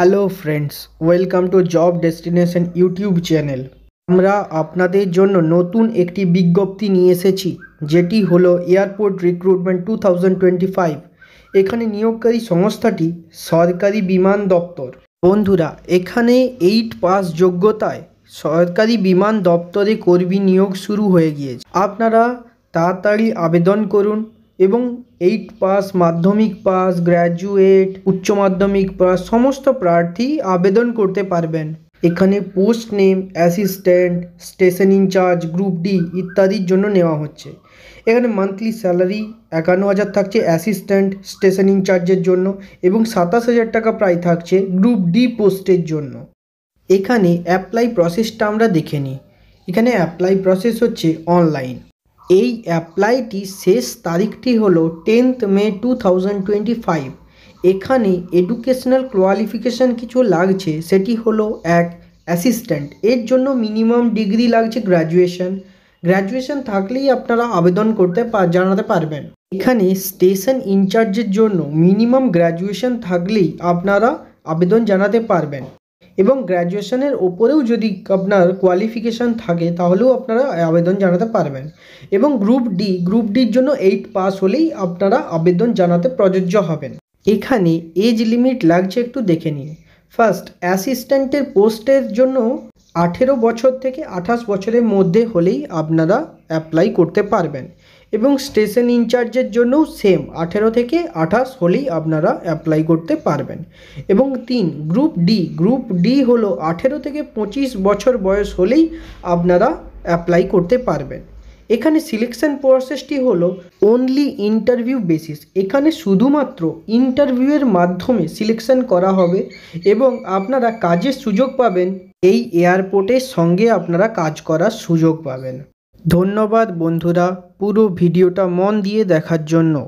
Hello friends, welcome to job destination YouTube channel. আমরা আপনাদের জন্য নতুন একটি বিজ্ঞপ্তি নিয়ে এসেছি, যেটি হলো এয়ারপোর্ট রিক্রুটমেন্ট 2025। এখানে নিয়োগকারী সংস্থাটি সরকারি বিমান দপ্তর। বন্ধুরা, এখানে 8 পাস যোগ্যতায় সরকারি বিমান দপ্তরে কর্মী নিয়োগ শুরু হয়ে গিয়েছে। আপনারা তাড়াতাড়ি আবেদন করুন এবং 8 পাস, মাধ্যমিক পাস, গ্র্যাজুয়েট, উচ্চ মাধ্যমিক পাস সমস্ত প্রার্থী আবেদন করতে পারবেন। এখানে post name, assistant, station incharge, group D ইত্যাদির জন্য নেওয়া হচ্ছে। এখানে মান্থলি স্যালারি 51,000 থাকছে অ্যাসিস্ট্যান্ট স্টেশন ইনচার্জের জন্য এবং 27,000 টাকা প্রায় থাকছে গ্রুপ ডি পোস্টের জন্য। এখানে অ্যাপ্লাই প্রসেসটা আমরা দেখে নিই। এখানে অ্যাপ্লাই প্রসেস হচ্ছে অনলাইন। এই অ্যাপ্লাইটি শেষ তারিখটি হলো 10th মে 2025। এখানে এডুকেশনাল কোয়ালিফিকেশান কিছু লাগছে, সেটি হলো এক অ্যাসিস্ট্যান্ট। এর জন্য মিনিমাম ডিগ্রি লাগছে গ্র্যাজুয়েশন থাকলেই আপনারা আবেদন করতে জানাতে পারবেন। এখানে স্টেশন ইনচার্জের জন্য মিনিমাম গ্র্যাজুয়েশন থাকলেই আপনারা আবেদন জানাতে পারবেন এবং গ্র্যাজুয়েশনের ওপরেও যদি আপনার কোয়ালিফিকেশান থাকে তাহলেও আপনারা আবেদন জানাতে পারবেন। এবং গ্রুপ ডির জন্য 8 পাস হলেই আপনারা আবেদন জানাতে প্রযোজ্য হবেন। এখানে এজ লিমিট লাগছে, একটু দেখে নিন। ফার্স্ট, অ্যাসিস্ট্যান্টের পোস্টের জন্য 18 বছর থেকে 28 বছরের মধ্যে হলেই আপনারা অ্যাপ্লাই করতে পারবেন এবং স্টেশন ইনচার্জের জন্যও সেম 18 থেকে 28 হলেই আপনারা অ্যাপ্লাই করতে পারবেন। এবং 3, গ্রুপ ডি হলো 18 থেকে 25 বছর বয়স হলেই আপনারা অ্যাপ্লাই করতে পারবেন। এখানে সিলেকশন প্রসেসটি হলো অনলি ইন্টারভিউ বেসিস। এখানে শুধুমাত্র ইন্টারভিউয়ের মাধ্যমে সিলেকশন করা হবে এবং আপনারা কাজের সুযোগ পাবেন। এই এয়ারপোর্টের সঙ্গে আপনারা কাজ করার সুযোগ পাবেন। ধন্যবাদ বন্ধুরা, পুরো ভিডিওটা মন দিয়ে দেখার জন্য।